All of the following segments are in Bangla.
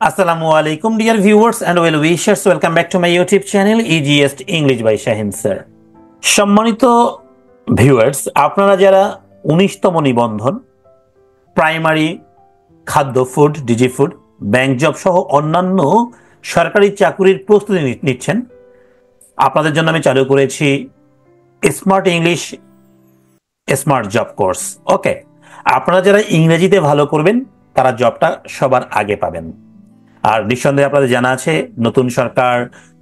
Assalamu alaikum dear viewers and well wishers, welcome back to my YouTube channel Easiest English by Shahin sir. সম্মানিত ভিউয়ার্স, আপনারা যারা 19তম নিবন্ধন প্রাইমারি খাদ্য food DG food bank job সহ অন্যান্য সরকারি চাকরির প্রস্তুতি নিচ্ছেন, আপনাদের জন্য আমি চালু করেছি smart English smart job course. Okay, আপনারা যারা ইংরেজিতে ভালো করবেন তারা জবটা সবার আগে পাবেন। আর নিঃসন্দেহে আপনাদের জানা আছে, নতুন সরকার,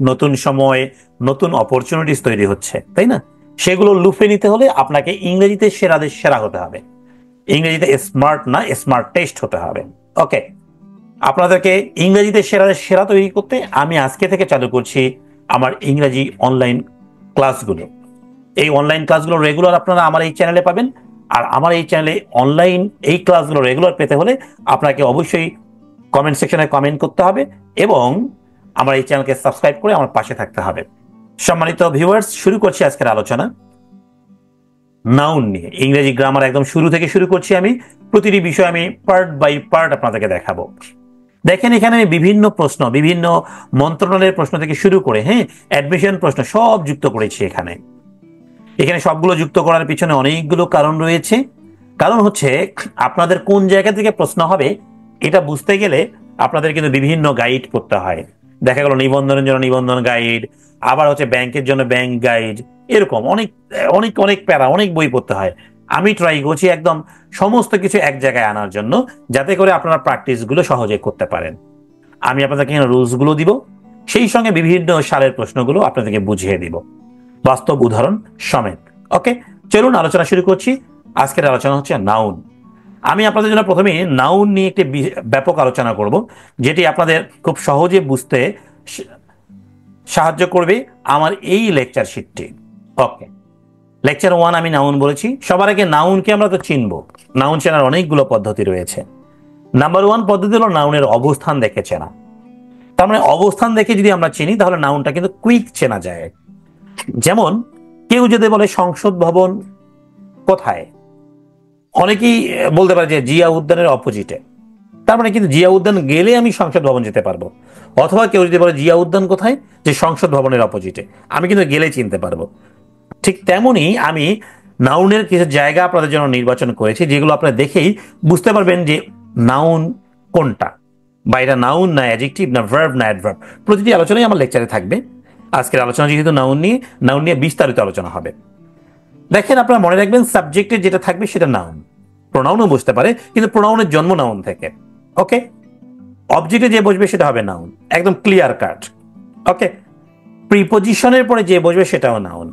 নতুন সময়, নতুন অপরচুনিটিস তৈরি হচ্ছে, তাই না? সেগুলো লুফে নিতে হলে আপনাকে ইংরেজিতে সেরাদের সেরা হতে হবে, ইংরেজিতে স্মার্ট না স্মার্ট টেস্ট হতে হবে। ওকে, আপনাদেরকে ইংরেজিতে সেরাদের সেরা তৈরি করতে আমি আজকে থেকে চালু করছি আমার ইংরেজি অনলাইন ক্লাসগুলো। এই অনলাইন ক্লাসগুলো রেগুলার আপনারা আমার এই চ্যানেলে পাবেন। আর আমার এই চ্যানেলে অনলাইন এই ক্লাসগুলো রেগুলার পেতে হলে আপনাকে অবশ্যই কমেন্ট সেকশনে কমেন্ট করতে হবে এবং আমার এই চ্যানেলকে সাবস্ক্রাইব করে আমার পাশে থাকতে হবে। সম্মানিত ভিউয়ার্স, শুরু করছি আজকের আলোচনা নাউন নিয়ে। ইংরেজি গ্রামার একদম শুরু থেকে শুরু করছি আমি। প্রতিটি বিষয় আমি পার্ট বাই পার্ট আপনাদেরকে দেখাবো। দেখেন, এখানে আমি বিভিন্ন প্রশ্ন, বিভিন্ন মন্ত্রণালয়ের প্রশ্ন থেকে শুরু করে অ্যাডমিশন প্রশ্ন সব যুক্ত করেছি। এখানে সবগুলো যুক্ত করার পিছনে অনেকগুলো কারণ রয়েছে। কারণ হচ্ছে আপনাদের কোন জায়গা থেকে প্রশ্ন হবে এটা বুঝতে গেলে আপনাদের কিন্তু বিভিন্ন গাইড পড়তে হয়। দেখা গেল নিবন্ধনের জন্য নিবন্ধন গাইড, আবার হচ্ছে ব্যাংকের জন্য ব্যাংক গাইড, এরকম অনেক অনেক অনেক প্যারা, অনেক বই পড়তে হয়। আমি ট্রাই করছি একদম সমস্ত কিছু এক জায়গায় আনার জন্য, যাতে করে আপনারা প্র্যাকটিস গুলো সহজে করতে পারেন। আমি আপনাদেরকে রুলস গুলো দিব, সেই সঙ্গে বিভিন্ন সালের প্রশ্নগুলো আপনাদেরকে বুঝিয়ে দিব বাস্তব উদাহরণ সমেত। ওকে, চলুন আলোচনা শুরু করছি। আজকের আলোচনা হচ্ছে নাউন। আমি আপনাদের জন্য প্রথমে নাউন নিয়ে একটি ব্যাপক আলোচনা করব, যেটি আপনাদের খুব সহজে বুঝতে সাহায্য করবে আমার এই লেকচার শিটটি। ওকে, লেকচার 1 আমি নাউন বলেছি। সবার আগে নাউনকে আমরা তো চিনব। নাউন চেনার অনেকগুলো পদ্ধতি রয়েছে। নাম্বার 1 পদ্ধতি হলো নাউনের অবস্থান দেখে চেনা। তার মানে অবস্থান দেখে যদি আমরা চিনি তাহলে নাউনটা কিন্তু কুইক চেনা যায়। যেমন কেউ যদি বলে সংসদ ভবন কোথায়, অনেকেই বলতে পারে যে জিয়া উদ্যানের অপোজিটে। তার মানে কিন্তু জিয়া উদ্যান গেলে আমি সংসদ ভবন যেতে পারবো। অথবা কেউ যদি বলে জিয়া উদ্যান কোথায়, যে সংসদ ভবনের অপোজিটে, আমি কিন্তু গেলে চিনতে পারবো। ঠিক তেমনি আমি নাউনের কিছু জায়গা আপনাদের জন্য নির্বাচন করেছি, যেগুলো আপনারা দেখেই বুঝতে পারবেন যে নাউন কোনটা, বা এটা নাউন না অ্যাডজেক্টিভ না ভার্ব না অ্যাডভার্ব। প্রতিটি আলোচনাই আমার লেকচারে থাকবে। আজকের আলোচনা যেহেতু নাউন নিয়ে বিস্তারিত আলোচনা হবে। দেখেন, আপনারা মনে রাখবেন সাবজেক্টে যেটা থাকবে সেটা নাউন। প্রোনাউনও বুঝতে পারে, কিন্তু প্রোনাউনের জন্ম নাউন থেকে। ওকে, অবজেক্টে যে বসবে সেটা হবে নাউন, একদম ক্লিয়ার কাট। ওকে, প্রিপোজিশনের পরে যে বসবে সেটাও নাউন।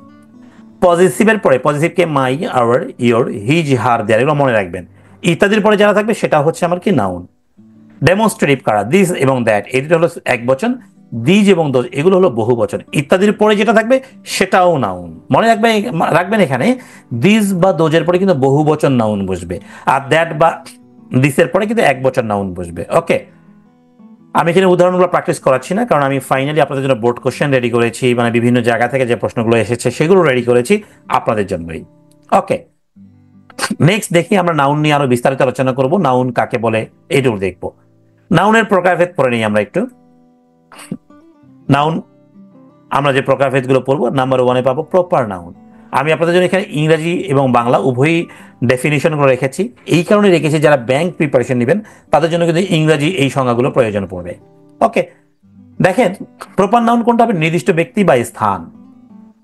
পজিটিভের পরে পজিটিভকে মাই, আওয়ার, ইয়োর, হিজ, হার, দেয়ার, এগুলো মনে রাখবেন। ইত্যাদির পরে যারা থাকবে সেটা হচ্ছে আমার কি নাউন। ডেমনস্ট্রেটিভ কারা, দিস এবং দ্যাট, এই দুটো হলো এক বচন। দিজ এবং দোজ এগুলো হলো বহু বচন। ইত্যাদির পরে যেটা থাকবে সেটাও নাউন। মনে রাখবেন এখানে দিস বা দোজের পরে কিন্তু বহু বচন নাউন বসবে, আর দ্যাট বা দিসের পরে কিন্তু এক বচন নাউন বসবে। ওকে, আমি এখানে উদাহরণগুলো প্র্যাকটিস করাচ্ছি না, কারণ আমি ফাইনালি আপনাদের জন্য বোর্ড কোশ্চেন রেডি করেছি, মানে বিভিন্ন জায়গা থেকে যে প্রশ্নগুলো এসেছে সেগুলো রেডি করেছি আপনাদের জন্যই। ওকে, নেক্সট দেখি আমরা নাউন নিয়ে আরো বিস্তারিত আলোচনা করব। নাউন কাকে বলে এইটুকু দেখবো। নাউনের প্রকারভেদ পড়ে নিই আমরা একটু। নাউন আমরা যে প্রকারভেদ গুলো পড়বো, নাম্বার 1-এ পাবো প্রপার নাউন। আমি আপনাদের জন্য এখানে ইংরেজি এবং বাংলা উভয়ই ডেফিনিশন গুলো রেখেছি। এই কারণে রেখেছি যারা ব্যাংক প্রিপারেশন নেবেন তাদের জন্য কিন্তু ইংরেজি এই সংজ্ঞাগুলো প্রয়োজন পড়বে। ওকে, দেখেন প্রপার নাউন কোনটা হবে? নির্দিষ্ট ব্যক্তি বা স্থান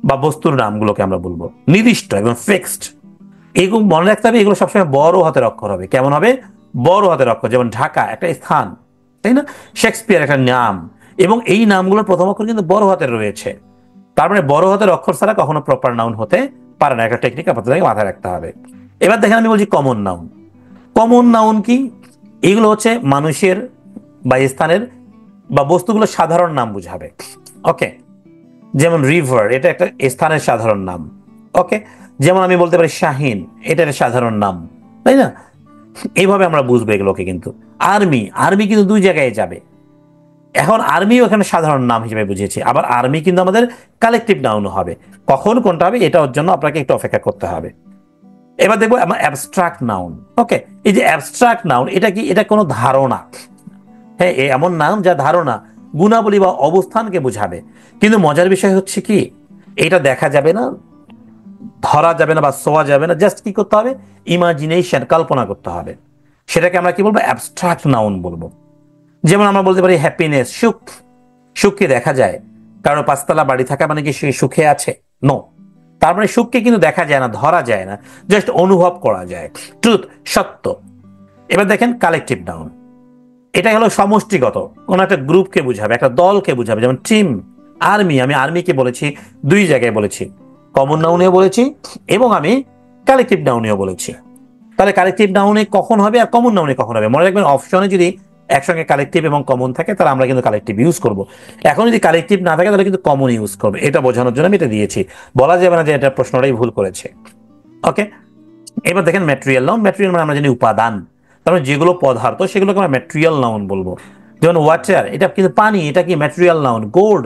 বা বস্তুর নামগুলোকে আমরা বলবো নির্দিষ্ট এবং ফিক্সড। এগুলো মনে রাখতে হবে, এগুলো সবসময় বড় হাতের অক্ষর হবে। কেমন হবে? বড় হাতের অক্ষর। যেমন ঢাকা একটা স্থান, তাই না? শেক্সপিয়ার একটা নাম, এবং এই নামগুলোর প্রথম অক্ষর কিন্তু বড় হাতের রয়েছে। তার মানে বড় হাতের অক্ষর ছাড়া কখনো প্রপার নাউন হতে পারে না। একটা টেকনিক আপনাদের মাথায় রাখতে হবে। এবার দেখেন, আমি বলছি কমন নাউন। কমন নাউন কি? এগুলো হচ্ছে মানুষের বা স্থানের বা বস্তুগুলো সাধারণ নাম বুঝাবে। ওকে, যেমন রিভার, এটা একটা স্থানের সাধারণ নাম। ওকে, যেমন আমি বলতে পারি শাহিন, এটা একটা সাধারণ নাম, তাই না? এইভাবে আমরা বুঝবো এগুলোকে। কিন্তু আর্মি কিন্তু দুই জায়গায় যাবে। এখন আর্মিও এখানে সাধারণ নাম হিসেবে বুঝিয়েছি, আবার আর্মি কিন্তু আমাদের কালেকটিভ নাউন হবে। কখন কোনটা হবে এটার জন্য আপনাকে একটু অপেক্ষা করতে হবে। এবার দেখবো আমরা অ্যাবস্ট্রাক্ট নাউন। ওকে, এই যে অ্যাবস্ট্রাক্ট নাউন, এটা কি? এটা কোনো ধারণা, হ্যাঁ, এমন নাম যা ধারণা, গুণাবলী বা অবস্থানকে বোঝাবে। কিন্তু মজার বিষয় হচ্ছে কি, এটা দেখা যাবে না, ধরা যাবে না বা ছোঁয়া যাবে না, জাস্ট কি করতে হবে, ইমাজিনেশন, কল্পনা করতে হবে। সেটাকে আমরা কি বলবো, অ্যাবস্ট্রাক্ট নাউন বলবো। যেমন আমরা বলতে পারি হ্যাপিনেস, সুখ। সুখকে দেখা যায়, কারো পাঁচতলা বাড়ি থাকা মানে কি সে সুখে আছে? নো। তার মানে সুখকে কিন্তু দেখা যায় না, ধরা যায় না, জাস্ট অনুভব করা যায়। ট্রুথ, সত্য। এবার দেখেন কালেকটিভ নাউন, এটা হলো সমষ্টিগত, কোন একটা গ্রুপকে বুঝাবে, একটা দলকে বুঝাবে। যেমন টিম, আর্মি, আমি আর্মিকে বলেছি দুই জায়গায় বলেছি, কমন নাউনেও বলেছি এবং আমি কালেকটিভ নাউনেও বলেছি। তাহলে কালেকটিভ নাউনে কখন হবে আর কমন নাউনে কখন হবে? মনে রাখবেন, অপশনে যদি একসঙ্গে কালেকটিভ এবং কমন থাকে তাহলে আমরা কিন্তু কালেকটিভ ইউজ করব। এখন যদি কালেকটিভ না থাকে তাহলে কিন্তু কমন ইউজ করবে। এটা বোঝানোর জন্য আমি এটা দিয়েছি, বলা যাবে না যে এটা প্রশ্নটাই ভুল করেছে। ওকে, এবার দেখেন ম্যাটেরিয়াল নাউন। ম্যাটেরিয়াল মানে আমরা জানি উপাদান, তার মানে যেগুলো পদার্থ সেগুলোকে আমরা ম্যাটেরিয়াল নাউন বলবো। যেমন ওয়াটার, এটা কিন্তু পানি, এটা কি ম্যাটেরিয়াল নাউন। গোল্ড,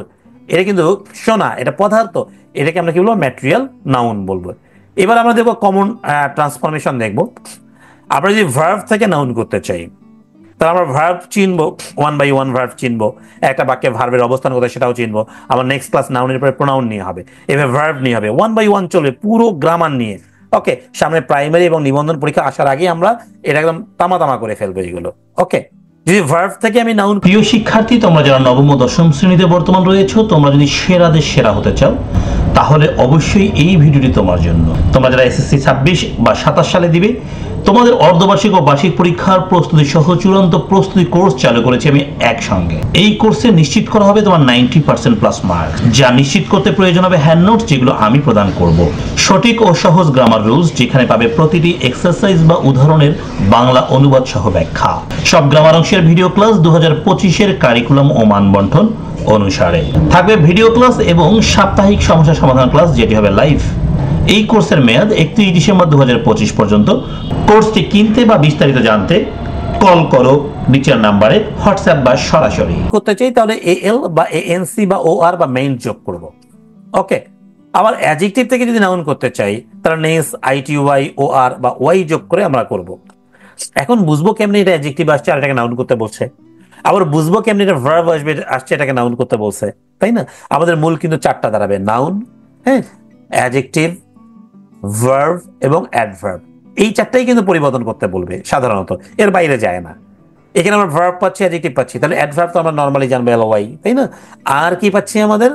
এটা কিন্তু সোনা, এটা পদার্থ, এটাকে আমরা কি বলবো, ম্যাটেরিয়াল নাউন বলবো। এবার আমরা দেখবো কমন ট্রান্সফরমেশন দেখবো। আমরা যদি ভার্ব থেকে নাউন করতে চাই তাহলে আমরা ভার্ব চিনবো, ওয়ান বাই ওয়ান ভার্ব চিনবো, একটা বাক্যে ভার্বের অবস্থান কোথায় সেটাও চিনবো। আমার নেক্সট ক্লাস নাউনের পরে প্রোনাউন নিয়ে হবে, এভাবে ভার্ব নিয়ে হবে, ওয়ান বাই ওয়ান চলবে পুরো গ্রামার নিয়ে। ওকে, সামনে প্রাইমারি এবং নিবন্ধন পরীক্ষা আসার আগে আমরা এটা একদম তামা তামা করে ফেলবো এগুলো। ওকে, যদি ভার্ব থেকে আমি নাউন। প্রিয় শিক্ষার্থী, তোমরা যারা নবম ও দশম শ্রেণীতে বর্তমান রয়েছো, তোমরা যদি সেরাদের সেরা হতে চাও তাহলে অবশ্যই এই ভিডিওটি তোমার জন্য। তোমরা যারা এসএসসি 26 বা 27 সালে দিবে, তোমাদের অর্ধবার্ষিক ও বার্ষিক পরীক্ষার প্রস্তুতি সহ চূড়ান্ত প্রস্তুতি কোর্স চালু করেছি আমি একসঙ্গে। এই কোর্সে নিশ্চিত করা হবে তোমার 90% প্লাস মার্ক, যা নিশ্চিত করতে প্রয়োজন হবে হ্যান্ড নোটস, যেগুলো আমি প্রদান করব। সঠিক ও সহজ গ্রামার রুলস, যেখানে পাবে প্রতিটি এক্সারসাইজ বা উদাহরণের বাংলা অনুবাদ সহ ব্যাখ্যা। সব গ্রামার অংশের ভিডিও ক্লাস 2025-এর কারিকুলাম ও মানবন্টন অনুসারে থাকবে ভিডিও ক্লাস এবং সাপ্তাহিক সমস্যা সমাধান ক্লাস, যেটি হবে লাইভ। এই কোর্সের মেয়াদ 31 ডিসেম্বর 2025 পর্যন্ত। কোর্সটি কিনতে বা বিস্তারিত জানতে কল করো নিচের নাম্বারে, হোয়াটসঅ্যাপ বা সরাসরি করতে চাই তাহলে এএল বা এএনসি বা ওআর বা মেইন যোগ করব। ওকে, আবার অ্যাডজেক্টিভ থেকে যদি নাউন করতে চাই তাহলে নেস, আইটিওয়াই, ওআর বা ওয়াই যোগ করে আমরা করব। এখন বুঝবো কেমনি এটা অ্যাডজেক্টিভ আসছে আর এটাকে নাউন করতে বলছে, আবার বুঝবো কেমনি এটা ভার্ব আসছে এটাকে নাউন করতে বলছে, তাই না? আমাদের মূল কিন্তু চারটা দাঁড়াবে, নাউন, হ্যাঁ, অ্যাডজেক্টিভ, ভার্ব এবং অ্যাডভার্ব। এই চারটাই কিন্তু পরিবর্তন করতে বলবে সাধারণত, এর বাইরে যায় না। এখানে আমরা ভার্ব পাচ্ছি, অ্যাডজেক্টিভ পাচ্ছি, তাহলে অ্যাডভার্ব তো আমরা নরমালি জানবো এলওয়াই, তাই না? আর কি পাচ্ছি আমাদের,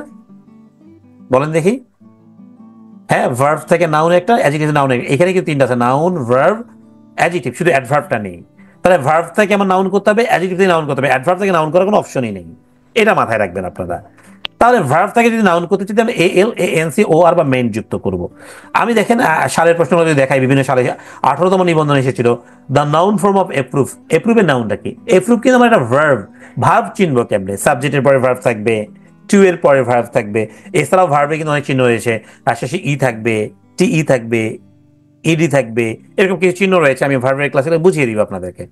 বলেন দেখি? হ্যাঁ, ভার্ব থেকে নাউন একটা, অ্যাডজেক্টিভ নাউন, এখানে কিন্তু তিনটা আছে, নাউন, ভার্ব, অ্যাডজেক্টিভ, শুধু অ্যাডভার্বটা নেই। তাহলে ভার্ব থেকে আমার নাউন করতে হবে, অ্যাডজেক্টিভ থেকে নাউন করতে হবে, অ্যাডভার্ব থেকে নাউন করার কোনো অপশনই নেই। এটা মাথায় রাখবেন আপনারা। তাহলে ভার্ব থেকে যদি নাউন করতে চাই তাহলে এএল, এএনসি, ওআর বা মেইন যুক্ত করব। আমি দেখেন সালের প্রশ্নগুলো যদি দেখাই, বিভিন্ন সালে 18তম নিবন্ধন এসেছিল, the noun form of approve. এপ্রুভের নাউনটা কি? এপ্রুভ কিন্তু আমার একটা ভার্ব। ভার্ব চিনবো কেমনে? সাবজেক্টের পরে ভার্ব থাকবে, টু এর পরে ভার্ব থাকবে, এছাড়াও ভার্বে কিন্তু অনেক চিহ্ন রয়েছে, আর শেষে ই থাকবে, টি ই থাকবে, ইডি থাকবে, এরকম কিছু চিহ্ন রয়েছে, আমি ভার্বের ক্লাসে বুঝিয়ে দিব আপনাদেরকে।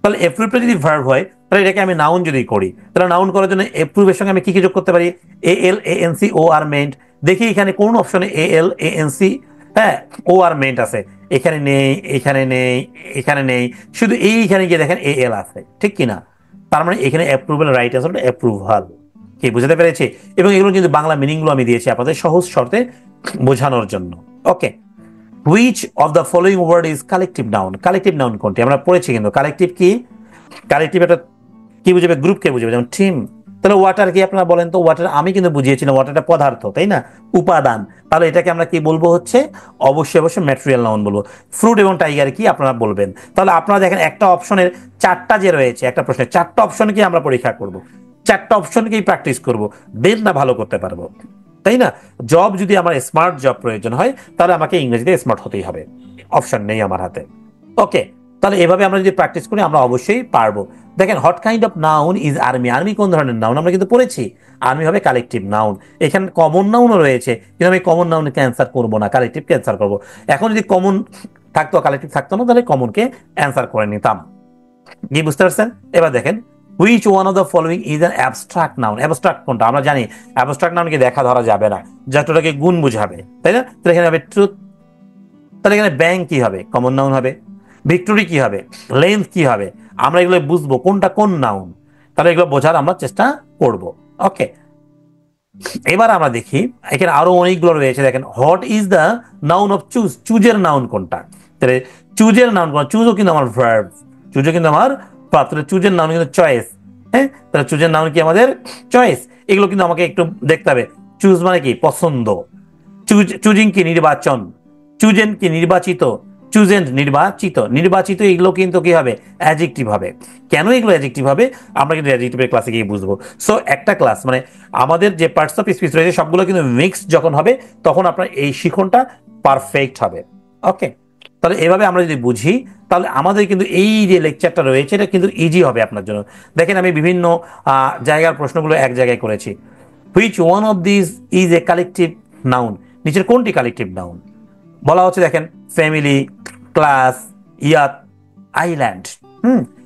তাহলে এপ্রুভটা যদি ভার্ব হয় তাহলে এটাকে আমি নাউন যদি করি, তাহলে নাউন করার জন্য এপ্রুভের সঙ্গে আমি কি কি যোগ করতে পারি? এএল, এএনসি, ও আর মেন্ট। দেখি এখানে কোন অপশনে এএল, এএনসি, হ্যাঁ, ও আর মেন্ট আছে? এখানে নেই, এখানে নেই, এখানে নেই, শুধু এইখানে গিয়ে দেখেন এএল আছে, ঠিক কিনা? তার মানে এখানে অ্যাপ্রুভাল রাইট আছে, অ্যাপ্রুভাল। কি বুঝতে পেরেছি? এবং এগুলো কিন্তু বাংলা মিনিংগুলো আমি দিয়েছি আপনাদের সহজ শর্তে বোঝানোর জন্য। Okay, which of the following word is collective noun? Collective noun কোনটি আমরা পড়েছি, কিন্তু কালেকটিভ কি? কালেকটিভ একটা কি বুঝবে, গ্রুপকে বুঝবে। যেমন টিম, তাহলে ওয়াটার কি আপনারা বলেন তো? ওয়াটার আমি কিন্তু বুঝিয়েছিলাম, ওয়াটারটা পদার্থ, তাই না, উপাদান। তাহলে এটাকে আমরা কি বলবো, হচ্ছে অবশ্যই অবশ্যই ম্যাটেরিয়াল নাউন বলবো। ফ্রুট এবং টাইগার কি আপনারা বলবেন? তাহলে আপনারা দেখেন একটা অপশনের চারটা যে রয়েছে, একটা প্রশ্নের চারটা অপশন কি আমরা পরীক্ষা করব, চারটা অপশনকেই প্র্যাকটিস করব, দেন না ভালো করতে পারবো, তাই না? জব যদি আমার স্মার্ট জব প্রয়োজন হয় তাহলে আমাকে ইংরেজিতে স্মার্ট হতেই হবে, অপশন নেই আমার হাতে। ওকে, তাহলে এভাবে আমরা যদি প্র্যাকটিস করি আমরা অবশ্যই পারবো। দেখেন, what kind of noun is army? Army কোন ধরনের নাউন আমরা কিন্তু পড়েছি, আর্মি হবে কালেকটিভ নাউন। এখানে কমন নাউনও রয়েছে, কিন্তু আমি কমন নাউনকে অ্যান্সার করবো না, কালেকটিভকে অ্যান্সার করবো। এখন যদি কমন থাকতো, কালেকটিভ থাকতো না, তাহলে কমনকে অ্যান্সার করে নিতাম। কি বুঝতে পারছেন? এবার দেখেন, which one of the following is an abstract noun? Abstract কোনটা? আমরা জানি অ্যাবস্ট্রাক্ট নাউনকে দেখা ধরা যাবে না, জাস্ট ওটাকে গুণ বুঝাবে, তাই না? তাহলে এখানে হবে ট্রুথ। তাহলে এখানে ব্যাংক কি হবে? কমন নাউন হবে। ভিক্টোরি কি হবে? লেন্থ কি হবে? আমরা এগুলো বুঝবো কোনটা কোন নাউন। তাহলে এগুলো বোঝার আমরা চেষ্টা করব। ওকে, এবার আমরা দেখি এখানে আরো অনেকগুলো রয়েছে। দেখেন, what is the noun of choose, চুজের নাউন কোনটা? তাহলে চুজের নাউন কোনটা? চুজও কিন্তু আমার ভার্ব, চুজও কিন্তু আমার ভার্ব। তাহলে চুজের নাউন কিন্তু চয়েস। হ্যাঁ, তাহলে চুজের নাউন কি আমাদের চয়েস। এগুলো কিন্তু আমাকে একটু দেখতে হবে। চুজ মানে কি? পছন্দ। চুজিং কি? নির্বাচন। চুজেন কি? নির্বাচিত। চুজেন্ট নির্বাচিত। নির্বাচিত এগুলো কিন্তু কি হবে? অ্যাডজেক্টিভ হবে। কেন এগুলো অ্যাডজেক্টিভ হবে আমরা কিন্তু অ্যাডজেক্টিভের ক্লাসে গিয়ে বুঝবো। সো একটা ক্লাস মানে আমাদের যে পার্টস অফ স্পিচ রয়েছে সবগুলো কিন্তু মিক্স যখন হবে তখন আপনার এই শিখনটা পারফেক্ট হবে। ওকে, তাহলে এভাবে আমরা যদি বুঝি তাহলে আমাদের কিন্তু এই যে লেকচারটা রয়েছে এটা কিন্তু ইজি হবে আপনার জন্য। দেখেন, আমি বিভিন্ন জায়গার প্রশ্নগুলো এক জায়গায় করেছি। Which one of this is a collective noun? নিচের কোনটি কালেকটিভ নাউন? বলা হচ্ছে দেখেন, ফ্যামিলি, ক্লাস, ইয়াত, আইল্যান্ড।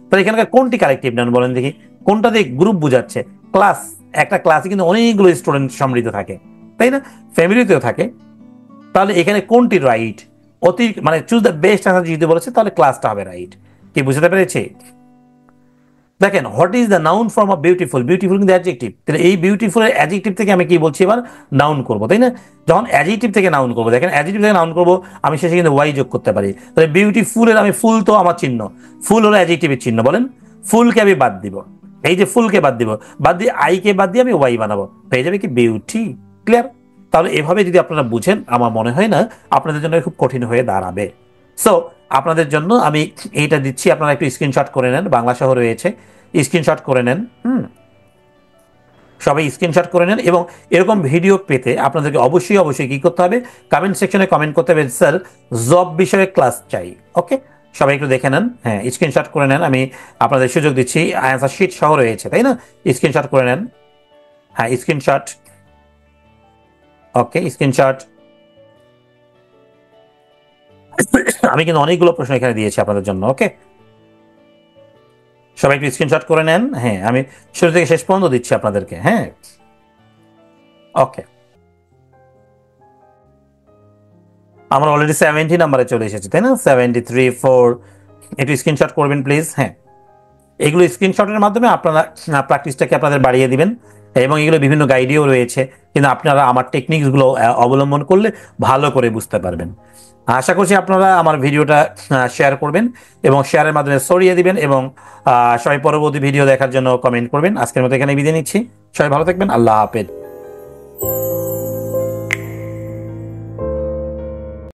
তাহলে এখানকার কোনটি কালেকটিভ নাউন বলেন দেখি? কোনটা দিয়ে গ্রুপ বোঝাচ্ছে? ক্লাস। একটা ক্লাসে কিন্তু অনেকগুলো স্টুডেন্ট সম্মিলিত থাকে, তাই না? ফ্যামিলিতেও থাকে। তাহলে এখানে কোনটি রাইট? অতি মানে চুজ দ্য বেস্ট আনসার যদি বলেছে তাহলে ক্লাসটা হবে রাইট। কি বুঝতে পেরেছি? দেখেন, what is the noun form of beautiful? Beautiful কিন্তু অ্যাডজেক্টিভ। তাহলে এই বিউটিফুলের অ্যাডজেক্টিভ থেকে আমি কি বলছি এবার? নাউন করবো, তাই না? যখন অ্যাডজেক্টিভ থেকে নাউন করবো, দেখেন অ্যাডজেক্টিভ থেকে নাউন করবো আমি শেষে কিন্তু ওয়াই যোগ করতে পারি। তাহলে বিউটিফুলের আমি ফুল তো আমার চিহ্ন, ফুল হলো অ্যাডজেক্টিভের চিহ্ন। বলেন, ফুলকে আমি বাদ দিব, এই যে ফুলকে বাদ দিব, বাদ দিয়ে আইকে বাদ দিয়ে আমি ওয়াই বানাবো, হয়ে যাবে কি? বিউটি। ক্লিয়ার? তাহলে এভাবে যদি আপনারা বুঝেন আমার মনে হয় না আপনাদের জন্য খুব কঠিন হয়ে দাঁড়াবে। সো আপনাদের জন্য আমি এইটা দিচ্ছি, আপনারা একটু স্ক্রিনশট করে নেন, বাংলা সহ রয়েছে, স্ক্রিনশট করে নেন। সবাই স্ক্রিনশট করে নেন। এবং এরকম ভিডিও পেতে আপনাদেরকে অবশ্যই অবশ্যই কি করতে হবে? কমেন্ট সেকশনে কমেন্ট করতে হবে, স্যার জব বিষয়ে ক্লাস চাই। ওকে, সবাই একটু দেখে নেন। হ্যাঁ, স্ক্রিনশট করে নেন, আমি আপনাদের সুযোগ দিচ্ছি। অ্যান্সার শিট সহ রয়েছে, তাই না? স্ক্রিনশট করে নেন। হ্যাঁ, স্ক্রিনশট। ওকে, স্ক্রিনশট। আমি কিন্তু অনেকগুলো প্রশ্ন এখানে দিয়েছি আপনাদের জন্য। ওকে, সবাই একটু স্ক্রিনশট করে নেন। হ্যাঁ, আমি শুরু থেকে শেষ পর্যন্ত দিচ্ছি আপনাদেরকে। হ্যাঁ, ওকে, আমরা অলরেডি 70 নাম্বারে চলে এসেছি, তাই না? 73, 4। একটু স্ক্রিনশট করবেন প্লিজ। হ্যাঁ, এগুলো স্ক্রিনশটের মাধ্যমে আপনারা প্র্যাকটিসটাকে আপনাদের বাড়িয়ে দিবেন। এবং এগুলো বিভিন্ন গাইডেও রয়েছে, কিন্তু আপনারা আমার টেকনিকসগুলো অবলম্বন করলে ভালো করে বুঝতে পারবেন। আশা করছি আপনারা আমার ভিডিওটা শেয়ার করবেন এবং শেয়ারের মাধ্যমে ছড়িয়ে দিবেন। এবং সবাই পরবর্তী ভিডিও দেখার জন্য কমেন্ট করবেন। আজকের মতো এখানে বিদায় নিচ্ছি। সবাই ভালো থাকবেন। আল্লাহ হাফেজ।